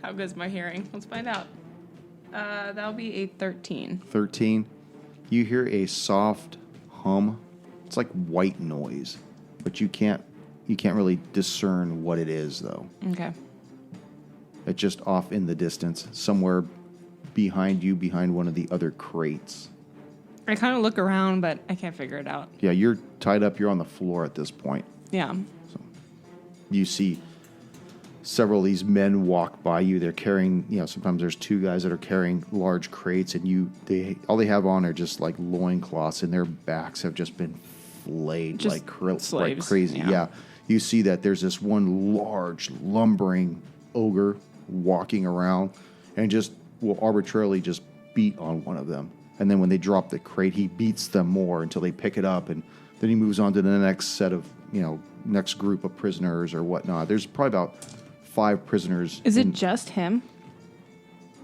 How good's my hearing? Let's find out. That'll be a 13. 13. You hear a soft hum. It's like white noise, but you can't really discern what it is, though. Okay. It's just off in the distance, somewhere behind you, behind one of the other crates. I kind of look around, but I can't figure it out. Yeah, you're tied up. You're on the floor at this point. Yeah. You see several of these men walk by you. They're carrying, sometimes there's two guys that are carrying large crates, and all they have on are just like loincloths, and their backs have just been flayed Just like slaves, crazy. yeah. Yeah. You see that there's this one large, lumbering ogre walking around and just will arbitrarily just beat on one of them. And then when they drop the crate, he beats them more until they pick it up, and then he moves on to the next set of, next group of prisoners or whatnot. There's probably about 5 prisoners. Is it just him?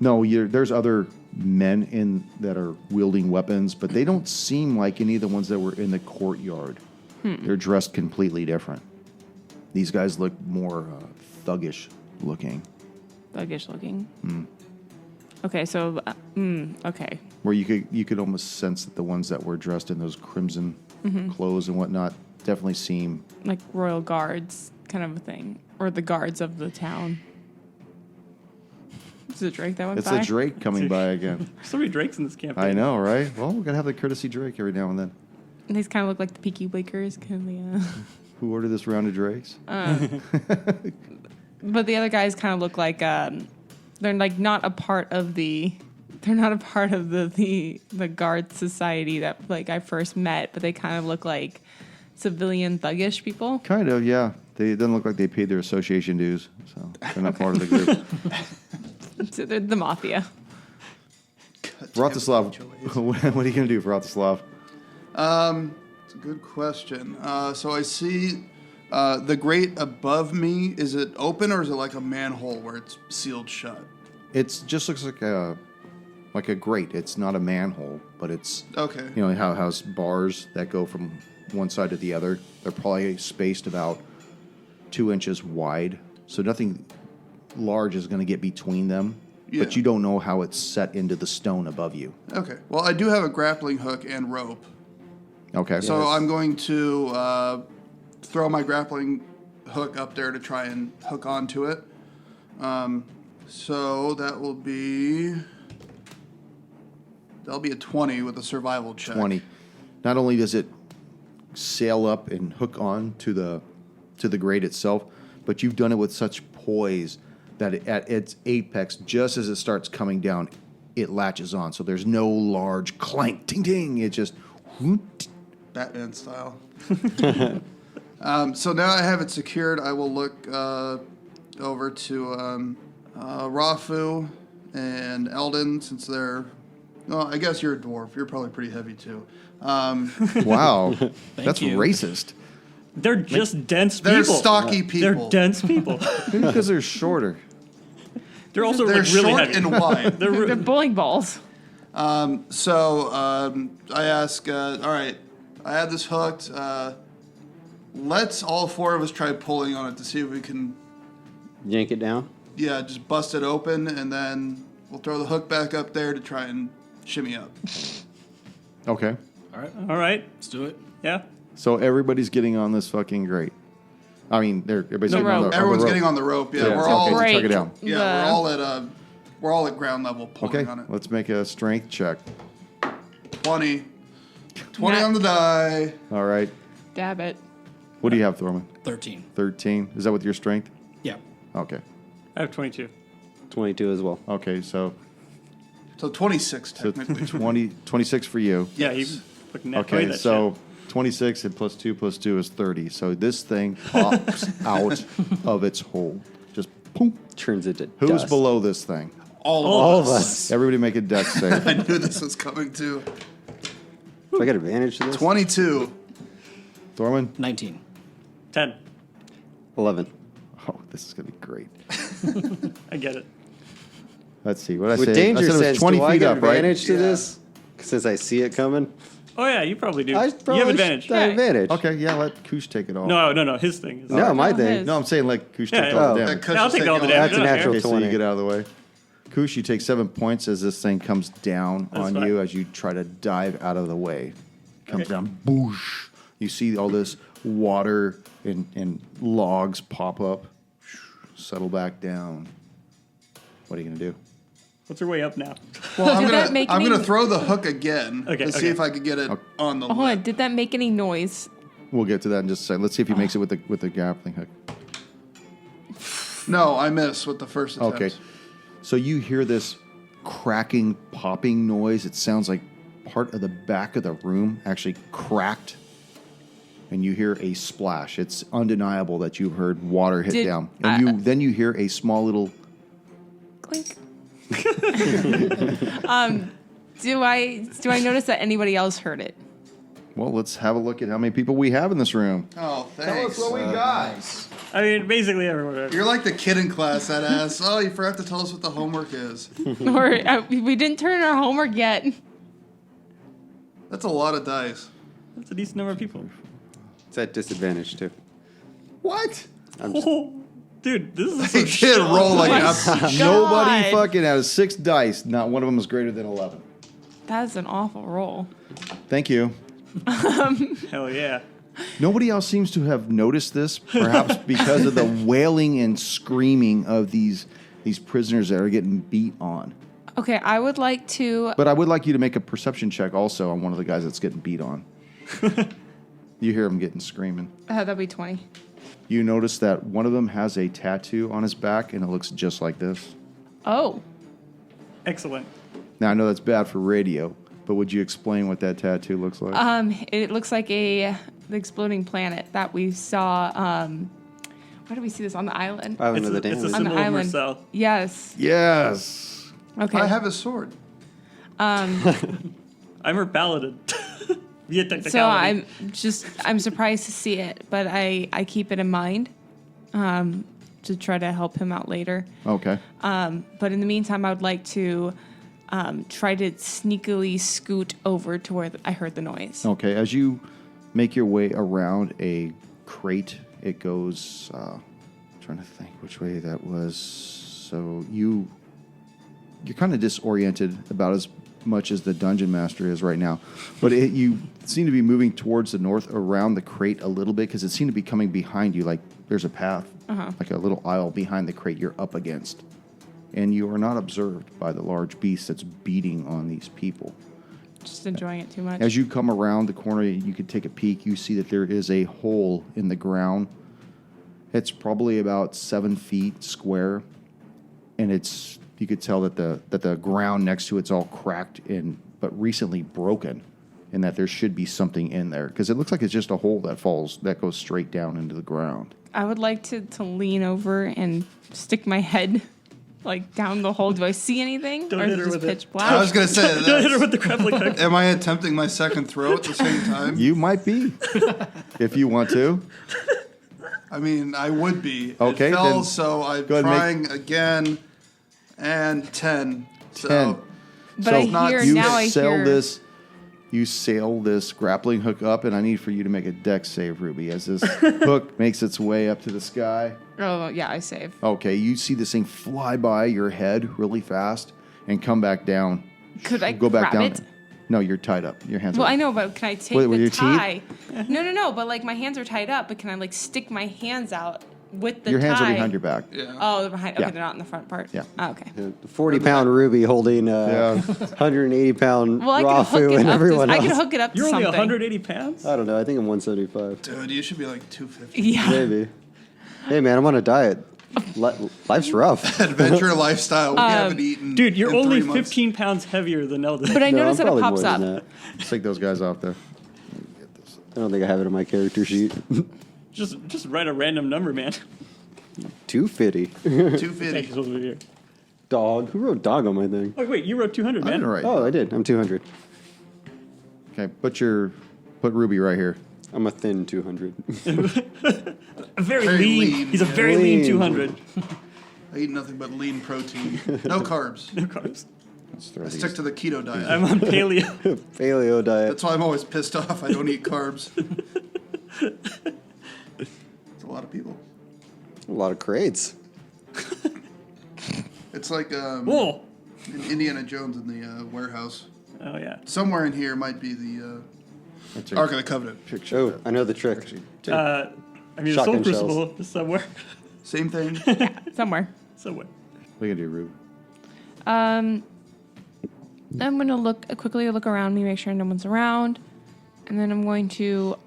No, there's other men that are wielding weapons, but they don't seem like any of the ones that were in the courtyard. They're dressed completely different. These guys look more thuggish looking. Thuggish looking. Okay, so okay. Where you could almost sense that the ones that were dressed in those crimson clothes and whatnot definitely seem Like royal guards kind of a thing, or the guards of the town. Is it Drake that went It's by? the Drake coming by again. There's so many drakes in this campaign. I know, right? Well, we're gonna have the courtesy Drake every now and then. These kind of look like the Peaky Blinders, kind of. Who ordered this round of Drakes? But the other guys kind of look like they're like not a part of the. They're not a part of the guard society that like I first met, but they kind of look like civilian thuggish people. Kind of, yeah. They doesn't look like they paid their association dues, so they're not part of the group. So they're the mafia. Vratislav, what are you gonna do for Vratislav? It's a good question. So I see the grate above me. Is it open or is it like a manhole where it's sealed shut? It just looks like a grate. It's not a manhole, but it's Okay. how it has bars that go from one side to the other. They're probably spaced about 2 inches wide, so nothing large is going to get between them. Yeah. But you don't know how it's set into the stone above you. Okay. Well, I do have a grappling hook and rope. Okay. So I'm going to throw my grappling hook up there to try and hook onto it. So that'll be a 20 with a survival check. 20. Not only does it sail up and hook on to the grate itself, but you've done it with such poise that at its apex, just as it starts coming down, it latches on. So there's no large clank, ting ting. It just Batman style. So now I have it secured. I will look over to Rafu and Eldon, since they're... Well, I guess you're a dwarf. You're probably pretty heavy, too. Wow. That's you. racist. They're just dense people. They're stocky people. They're dense people. Maybe because they're shorter. They're also They're like really short heavy. and wide. They're bowling balls. So I ask, all right, I have this hooked. Let's all four of us try pulling on it to see if we can, Yank it down. just bust it open, and then we'll throw the hook back up there to try and shimmy up. Okay. All right, All right. let's do it. Yeah. So everybody's getting on this fucking grate. I mean, everybody's The getting on rope. the Everyone's rope. getting on the rope. Yeah, Yeah, we're okay. all Break. Break it down. we're all at ground level pulling Okay, on it. let's make a strength check. 20 Nah. on the die. All right. Dab it. What do you have, Thorman? 13. 13. Is that with your strength? Yeah. Okay. I have 22. 22 as well. Okay, so, So 26 so technically. 26 for you. Yeah, you fucking net Okay, that so shit. 26 and plus 2 is 30. So this thing pops out of its hole. Just boom. Turns it to Who's dust. below this thing? All of us. Everybody make a dex save. I knew this was coming too. Do I get advantage to this? 22. Thorman? 19. 10. 11. Oh, this is going to be great. I get it. Let's see. What did I With say? danger I said it was sense, 20 do I feet get up, right? advantage to Yeah. this? Since I see it coming? Oh, yeah, you probably do. I You probably have advantage. should have advantage. Okay, yeah, let Koosh take it all. No, his thing. Is No, my No, thing. his. No, I'm saying let Koosh Yeah, take yeah. all the Oh. damage. Yeah, I'll take all the damage. That's a I don't care. natural Okay, so you 20. get out of the way. Koosh, you take 7 points as this thing comes down That's on fine. you as you try to dive out of the way. Comes Okay. down, boosh. You see all this water and logs pop up, settle back down. What are you going to do? What's her way up now? Well, I'm Did that gonna make I'm any- gonna throw the hook again Okay, to see okay. if I could get it on the Hold on. lip. Did that make any noise? We'll get to that in just a second. Let's see if he makes it with the grappling hook. No, I miss with the first attempt. Okay. So you hear this cracking, popping noise. It sounds like part of the back of the room actually cracked. And you hear a splash. It's undeniable that you heard water hit Did- down. And then you hear a small little... Clink. Do I notice that anybody else heard it? Well, let's have a look at how many people we have in this room. Oh, thanks. we got. I mean, basically everyone. You're like the kid in class that asks, "Oh, you forgot to tell us what the homework is." Or we didn't turn in our homework yet. That's a lot of dice. That's a decent number of people. It's at disadvantage, too. What? Oh, dude, this is He some did shit. roll like my absolute. Nobody God. fucking has 6 dice. Not one of them is greater than 11. That's an awful roll. Thank you. Hell yeah. Nobody else seems to have noticed this, perhaps because of the wailing and screaming of these prisoners that are getting beat on. Okay, I would like to. But I would like you to make a perception check also on one of the guys that's getting beat on. You hear him getting screaming. That'd be 20. You notice that one of them has a tattoo on his back, and it looks just like this. Oh, Excellent. Now, I know that's bad for radio, but would you explain what that tattoo looks like? it looks like the exploding planet that we saw. Where did we see this on the island? Island of the It's a Damned. On the symbol of island. Marcel. Yes. Yes. Okay. I have a sword. I'm her paladin. Via technicality. So I'm surprised to see it, but I keep it in mind to try to help him out later. Okay. But in the meantime, I would like to try to sneakily scoot over to where I heard the noise. Okay. As you make your way around a crate, it goes. Trying to think which way that was. So you're kind of disoriented about as much as the dungeon master is right now, but you seem to be moving towards the north around the crate a little bit because it seemed to be coming behind you. Like there's a path, like a little aisle behind the crate you're up against, and you are not observed by the large beast that's beating on these people. Just enjoying it too much. As you come around the corner, you can take a peek. You see that there is a hole in the ground. It's probably about 7 feet square, and you could tell that the ground next to it's all cracked but recently broken, and that there should be something in there because it looks like it's just a hole that goes straight down into the ground. I would like to lean over and stick my head like down the hole? Do I see anything? Don't or hit is her it just with it. pitch black? I was gonna say Don't hit her that. with the grappling hook. Am I attempting my second throw at the same time? You might be, if you want to. I mean, I would be. Okay, It fell, then so I'm go ahead and trying again, and 10. So 10. But I hear you now. I sail hear this. You sail this grappling hook up, and I need for you to make a dex save, Ruby, as this hook makes its way up to the sky. Oh yeah, I save. Okay, you see this thing fly by your head really fast and come back down. Could I Go back grab down? it? No, you're tied up. Your hands Well, are I know, but can I take With the your teeth? tie? No. But like my hands are tied up. But can I like stick my hands out with the Your tie? hands are behind your back. yeah. Oh, they're behind. Okay, Yeah. they're not in the front part. Yeah. Oh, okay. The 40-pound Ruby holding Yeah. 180-pound Well, I could hook Rafu it and up. everyone I else. could hook it up to You're only something. 180 pounds? I don't know. I think I'm 175. Dude, you should be like 250. Yeah. Maybe. Hey, man, I'm on a diet. Life's rough. Adventure lifestyle. We haven't eaten. Dude, you're in only 3 months. 15 pounds heavier than Eldon. But I No, I'm noticed that it probably pops more up. than that. Let's take those guys off there. I don't think I have it on my character sheet. just write a random number, man. 250. 250. Thank you, over here. Dog. Who wrote dog on my thing? Oh, wait, you wrote 200, I man. didn't write. Oh, I did. I'm 200. Okay, put Ruby right here. I'm a thin 200. A very Very lean. lean, He's a yeah. very lean Lean. 200. I eat nothing but lean protein. No carbs. No carbs. Let's throw I these. stick to the keto diet. I'm on paleo. Paleo diet. That's why I'm always pissed off. I don't eat carbs. It's a lot of people. A lot of crates. It's like Whoa. in Indiana Jones in the warehouse. Oh, yeah. Somewhere in here might be the That's a Ark of the Covenant. picture. Oh, I know the trick. I mean, the Soul Shotgun Crucible is somewhere. Same thing. Somewhere. Somewhere. What are you gonna do, Ruby? I'm gonna quickly look around me, make sure no one's around, and then I'm going to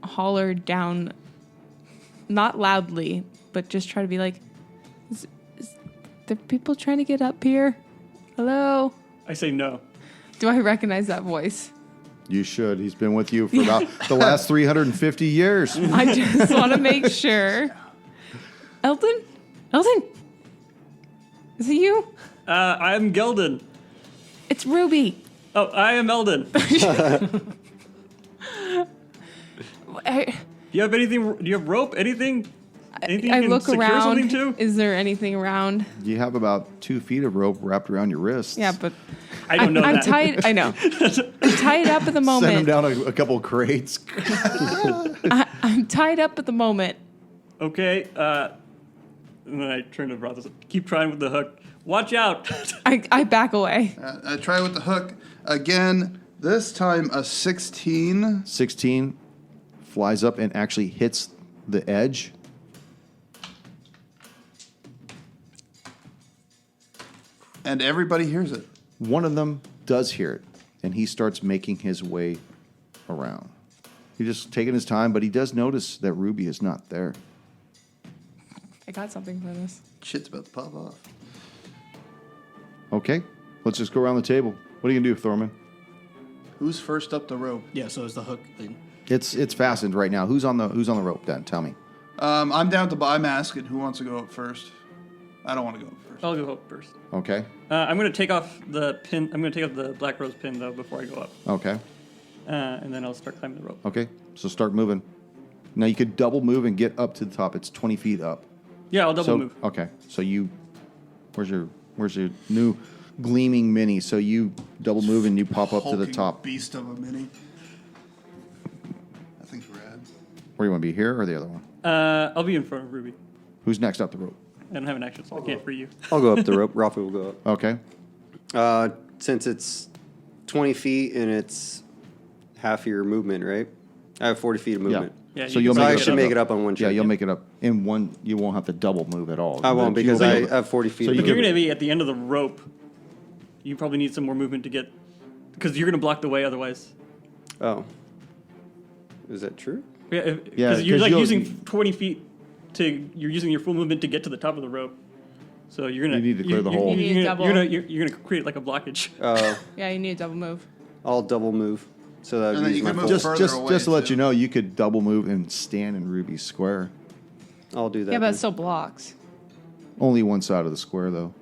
holler down, not loudly, but just try to be like, is there people trying to get up here? Hello? I say no. Do I recognize that voice? You should. He's been with you for about the last 350 years. I just want to make sure. Eldon? Is it you? I'm Geldon. It's Ruby. Oh, I am Eldon. You have anything? Do you have rope? Anything? Anything I you can look secure around. something to? Is there anything around? You have about 2 feet of rope wrapped around your wrists. Yeah, but I don't know I'm that. tied. I know. I'm tied up at the Send him moment. down a couple crates. I'm tied up at the moment. Okay. And then I turn to Brothers. Keep trying with the hook. Watch out. I back away. I try with the hook again. This time a 16. 16 flies up and actually hits the edge. And everybody hears it. One of them does hear it, and he starts making his way around. He's just taking his time, but he does notice that Ruby is not there. I got something for this. Shit's about to pop off. Okay, let's just go around the table. What are you gonna do, Thorman? Who's first up the rope? Yeah, so is the hook. It's fastened right now. Who's on the rope then? Tell me. I'm down to. I'm asking who wants to go up first. I don't want to go up first. I'll go up first. Okay. I'm going to take off the pin. I'm going to take off the black rose pin, though, before I go up. Okay. And then I'll start climbing the rope. Okay. So start moving. Now you could double move and get up to the top. It's 20 feet up. Yeah, I'll double move. Okay. So where's your new gleaming mini? So you double move and you pop up to the Hulking top. Beast of a mini. That thing's rad. Where you want to be, here or the other one? I'll be in front of Ruby. Who's next up the rope? I don't have an action, so I can't free you. I'll go up the rope. Rafa will go up. Okay. Since it's 20 feet and it's half your movement, right? I have 40 feet of movement. Yeah, So you you'll can So make I it should up. make it up on one Yeah, check. you'll make it up in one. You won't have to double move at all. I won't But because you'll I be able to- have 40 feet. So of you If you're can- going to be at the end of the rope, you probably need some more movement to get... Because you're going to block the way otherwise. Oh. Is that true? Yeah, Yeah, because you're 'cause like you'll- using 20 feet to... You're using your full movement to get to the top of the rope. So you're going to... You need to clear the hole. You need a double. You're going to create like a blockage. Yeah, you need a double move. I'll double move. So that And would then use you my can full. move just further away, to let too. you know, you could double move and stand in Ruby's square. I'll do that. Yeah, but then. it still blocks. Only one side of the square, though.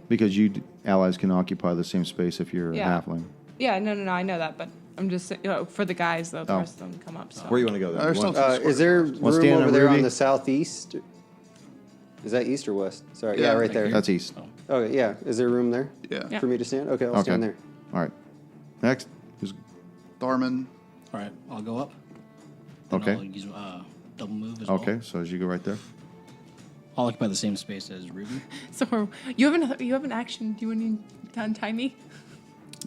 Because allies can occupy the same space if you're Yeah. a halfling. Yeah, no, I know that, but I'm just saying, for the guys though, the Oh. rest of them come up. So. Where you want to go then? There's You want- still two Is there squares. room stand over on there Ruby? on the southeast? Is that east or west? Sorry, Yeah, yeah, right right there. here. That's east. Okay, yeah. Is there room there Yeah. for me to stand? Okay, I'll Okay. stand there. All right. Next. Thorman. All right, I'll go up. Then Okay. I'll use double move as well. Okay, so as you go right there. I'll occupy the same space as Ruby. So you have an action. Do you want to untie me?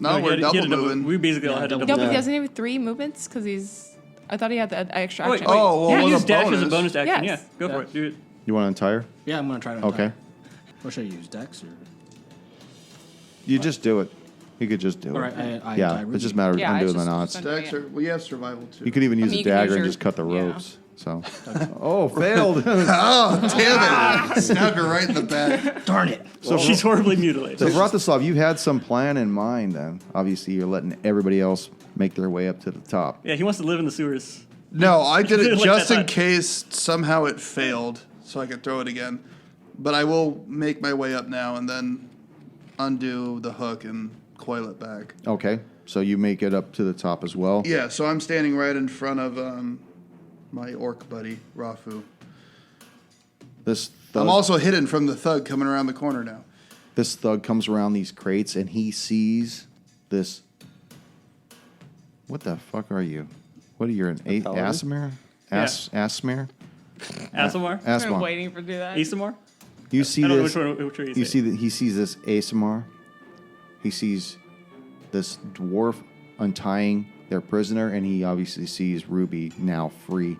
No, he we're had- he had double a moving. We basically all Yeah, had a double double. No, but Yeah. he doesn't have 3 movements because he's. I thought he had the extra Oh, action. wait, Oh, well, yeah, it was use a dash as a bonus. bonus action. Yes. Yeah, go for it. Do it. You want to untie her? Yeah, I'm gonna try to. Okay. Untie. What should I use? Dex or? You just do it. You could just do All it. right, I yeah, untie it Ruby. just matters Yeah, undoing it's the just- knots. Dex, well, you have survival too. You could even use mean, a you can dagger use and your- just cut the yeah. ropes. So. Oh, failed. Oh, damn it! Stabbed her right in the back. Darn it! So She's horribly mutilated. So Vratislav, you had some plan in mind then. Obviously, you're letting everybody else make their way up to the top. Yeah, he wants to live in the sewers. No, I did it Like just that in thought. case somehow it failed, so I could throw it again. But I will make my way up now and then undo the hook and coil it back. Okay, so you make it up to the top as well. Yeah, so I'm standing right in front of my orc buddy, Rafu. This thug, I'm also hidden from the thug coming around the corner now. this thug comes around these crates and he sees this. What the fuck are you? What are you? An paladin? Asimir? Asmir? Asimar? I've been Asmar. waiting for do that. Asimar? You see I don't know this? which way You see that he sees this Asimar. He sees this dwarf untying their prisoner, and he obviously sees Ruby now free.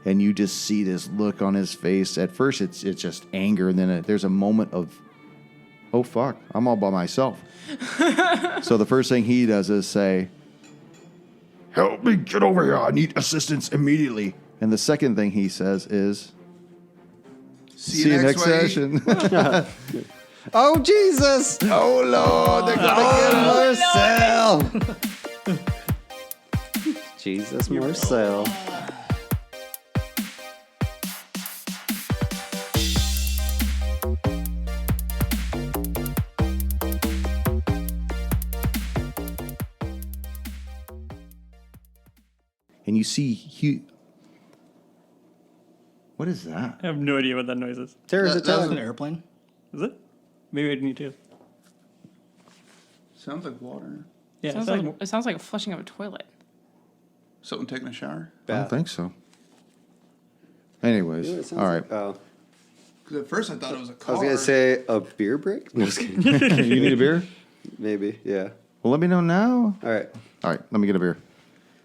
And you just see this look on his face. At first, it's just anger, and then there's a moment of, oh fuck, I'm all by myself. So the first thing he does is say, "Help me get over here! I need assistance immediately." And the second thing he says is, "See you next week." session." Oh, Jesus! Oh Lord, they're gonna get Marcel! Jesus, Marcel. And you see what is that? I have no idea what that noise is. Terror's That- Is that attack. an airplane? Is it? Maybe I need to. Sounds like water. Yeah, It sounds like a flushing of a toilet. Someone taking a shower? I don't think so. Anyways, Yeah, it sounds all right. like- oh. Because at first I thought it was a I car. was going to say a beer break? No, just kidding. You need a beer? Maybe, yeah. Well, let me know now. All right. All right, let me get a beer.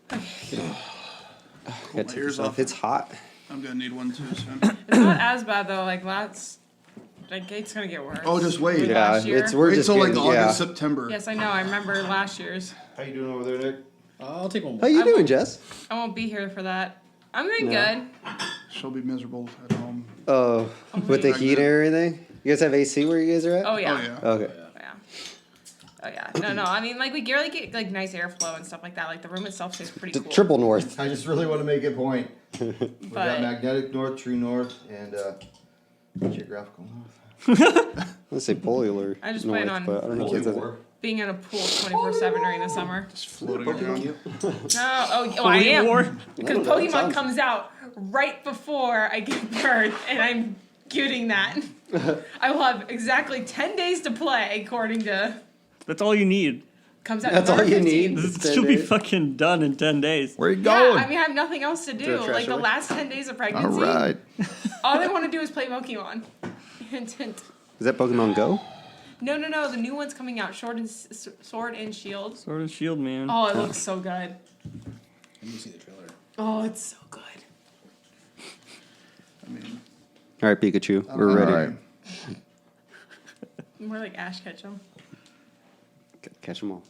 Pull Gotta my take ears this off. off. It's hot. I'm going to need one too soon. It's not as bad though. Like it's gonna get worse. Oh, just wait. With Yeah, last year. we're Wait just till like getting, August, yeah. September. Yes, I know. I remember last year's. How you doing over there, Nick? I'll take one How more. you doing, Jess? I won't be here for that. I'm doing Yeah. good. She'll be miserable at home. Oh, with the heat and everything? You guys have AC where you guys are at? Oh yeah. Oh, yeah. Okay. Yeah. Oh yeah. No. I mean, like we really get like nice airflow and stuff like that. Like the room itself stays pretty cool. Triple north. I just really want to make a point. We got But- magnetic north, true north, and geographical north. Let's say polar I just north, plan on- but I don't know if that's a... Being in a pool 24/7 during the summer. Just floating around. No. Oh, I Holy am. war. Because Pokemon comes out right before I give birth, and I'm getting that. I will have exactly 10 days to play, according to. That's all you need. Comes out. That's all November you 15th. need? This 10 should be days. fucking done in 10 days. Where you Yeah, going? I mean, I have nothing else to do. Throw trash Like the away? last 10 days of All pregnancy, right. all I want to do is play Pokemon. Is that Pokemon Go? No, the new one's coming out. Sword and Shield. Sword and Shield, man. Oh, it looks so good. Let me see the trailer. Oh, it's so good. I mean, All right, Pikachu. We're ready. All right. More like Ash Ketchum. Catch them all.